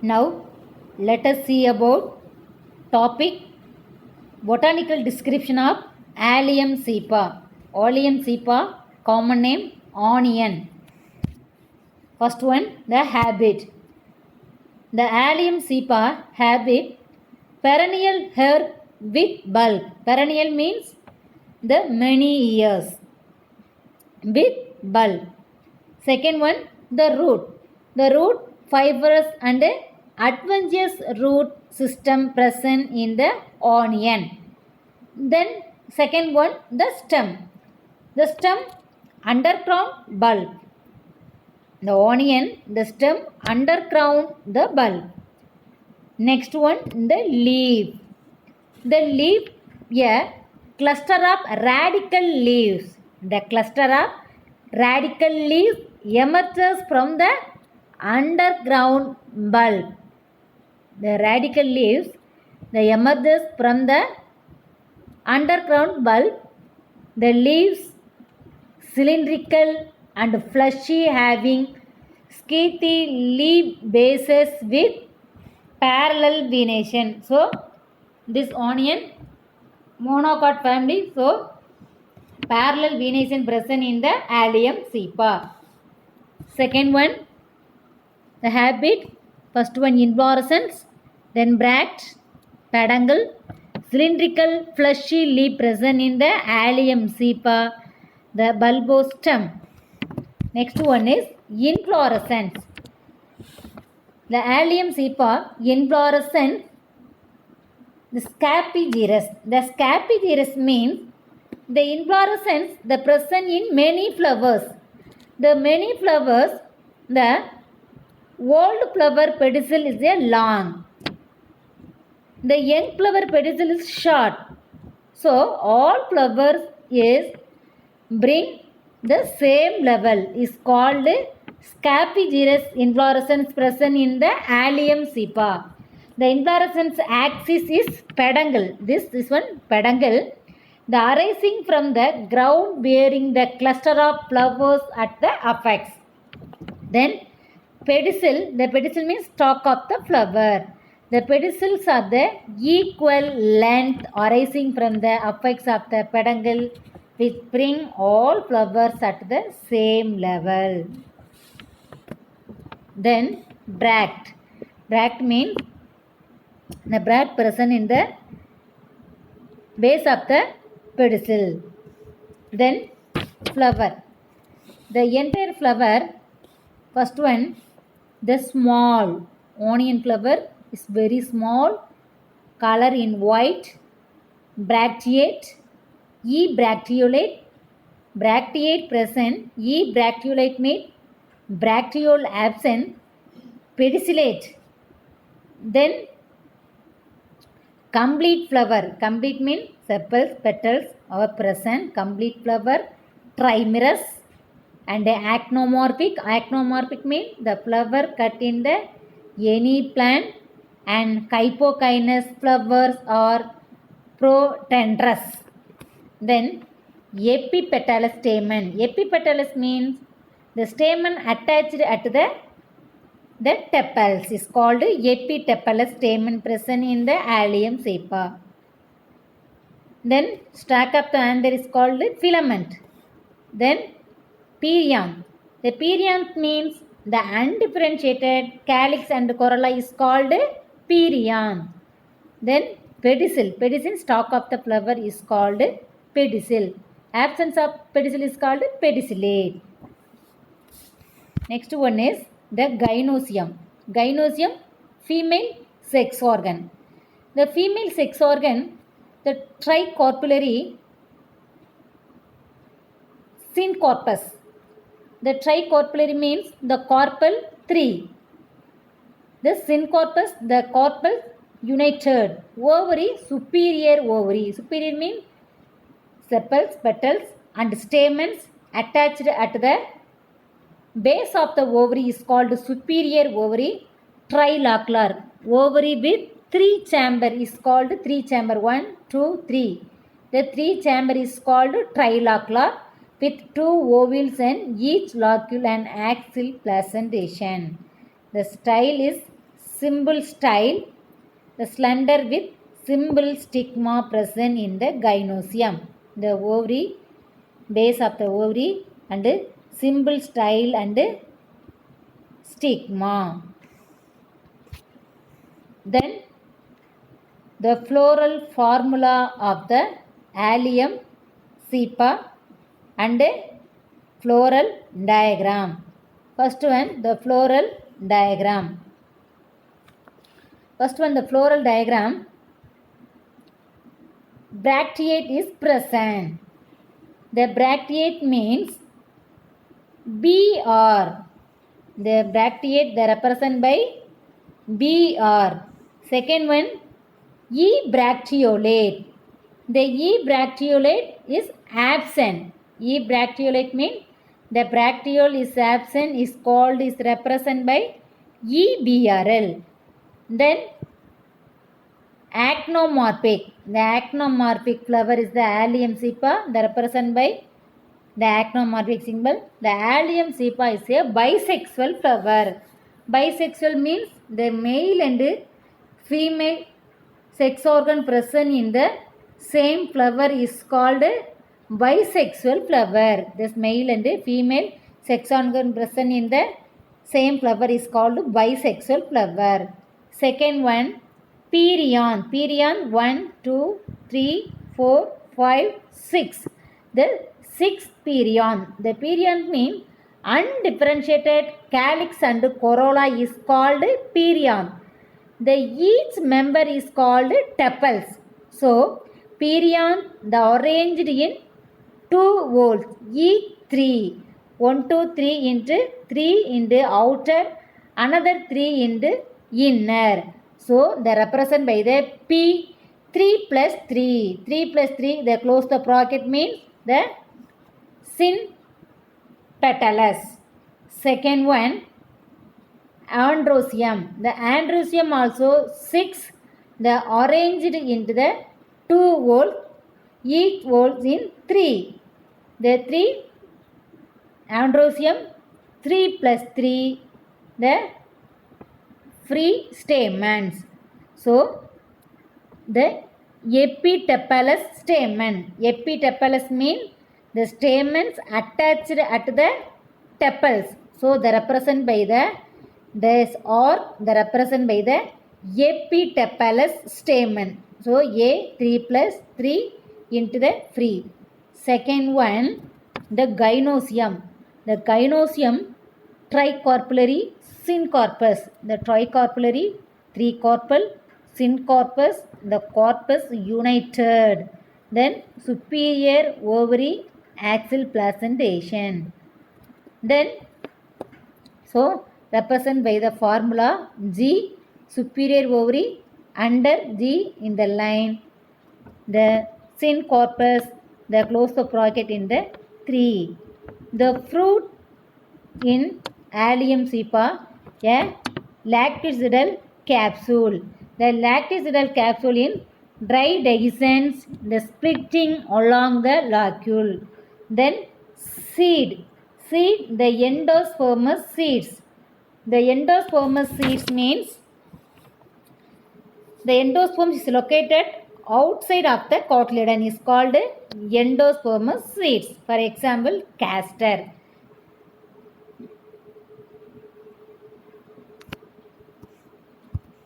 Now let us see about topic botanical description of Allium cepa. Allium cepa, common name onion. First one, the habit. The Allium cepa habit perennial herb with bulb. Perennial means the many years with bulb. Second one, the root. The root fibrous and adventitious root system present in the onion. Then second one, the stem. The stem underground bulb. The onion, the stem underground the bulb. Next one, the leaf. The leaf, a cluster of radical leaves. The cluster of radical leaves emerges from the underground bulb. The radical leaves, they emerges from the underground bulb. The leaves cylindrical and fleshy, having skeety leaf bases with parallel venation. So this onion monocot family, so parallel venation present in the Allium cepa. Second one, the habit. First one, inflorescence, then bract, peduncle, cylindrical fleshy leaf present in the Allium cepa, the bulbostem. Next one is inflorescence. The Allium cepa inflorescence, the scapigerous. The scapigerous means the inflorescence, the present in many flowers. The many flowers, the old flower pedicel is a long. The young flower pedicel is short. So all flowers is bring the same level is called scapigerous inflorescence present in the Allium cepa. The inflorescence axis is peduncle. This one peduncle. The arising from the ground bearing the cluster of flowers at the apex. Then pedicel, the pedicel means stalk of the flower. The pedicels are the equal length arising from the apex of the peduncle, which bring all flowers at the same level. Then bract. Bract means the bract present in the base of the pedicel. Then flower. The entire flower, first one, the small onion flower is very small, color in white, bracteate, bracteolate, bracteate present, bracteolate means bracteole absent, pedicellate. Then complete flower. Complete means sepals, petals are present. Complete flower, trimerous and actinomorphic. Actinomorphic means the flower cut in the any plant, and hypokynous flowers are protandrous. Then epipetalous stamen. Epipetalous means the stamen attached at the tepals is called epitepalous stamen present in the Allium cepa. Then stalk of the anther is called filament. Then perianth. The perianth means the undifferentiated calyx and corolla is called perianth. Then pedicel. Pedicel, stalk of the flower is called pedicel. Absence of pedicel is called pedicellate. Next one is the gynosium. Gynosium, female sex organ. The female sex organ, the tricorpulary syncorpus. The tricorpulary means the corpal 3. The syncorpus, the corpal united. Ovary, superior ovary. Superior means sepals, petals and stamens attached at the base of the ovary is called superior ovary. Trilocular. Ovary with 3 chamber is called 3 chamber. 1, 2, 3. The 3 chamber is called trilocular with 2 ovules and each locule and axial placentation. The style is simple style, the slender with simple stigma present in the gynosium, the ovary, base of the ovary, and simple style and stigma. Then the floral formula of the allium cepa and floral diagram. First one, the floral diagram. First one, the floral diagram. Bracteate is present. The bracteate means BR. The bracteate they represent by BR. Second one, E bracteolate. The E bracteolate is absent. E bracteolate means the bracteole is absent, is called, is represented by EBRL. Then actinomorphic. The actinomorphic flower is the allium cepa, the represented by the actinomorphic symbol. The allium cepa is a bisexual flower. Bisexual means the male and female sex organ present in the same flower is called bisexual flower. This male and female sex organ present in the same flower is called bisexual flower. Second one, perion. Perion 1, 2, 3, 4, 5, 6. The sixth perion. The perion means undifferentiated calyx and corolla is called perion. The each member is called tepals. So, perion the arranged in 2 volts, each 3. 1, 2, 3 into 3 into outer, another 3 into inner. So, they represent by the P 3 plus 3. 3 plus 3, they close the bracket means the synpetalus. Second one, androsium. The androsium also 6. They arranged into the 2 volt, each volt in 3. The 3 androsium 3 plus 3 the free stamens. So the epitepalous stamen. Epitepalous means the stamens attached at the tepals. So they represent by the this or they represent by the epitepalous stamen. So A 3 plus 3 into the free. Second one, the gynosium. The gynosium tricorpulary syncorpus. The tricorpulary, 3 corpus, syncorpus, the corpus united. Then superior ovary axial placentation. Then so represent by the formula G superior ovary under G in the line. The syncorpus, the close the bracket in the 3. The fruit in allium cepa, a lacticidal capsule. The lacticidal capsule in dry dehiscence, the splitting along the locule. Then seed. Seed, the endospermous seeds. The endospermous seeds means the endosperm is located outside of the cotyledon is called endospermous seeds. For example, castor.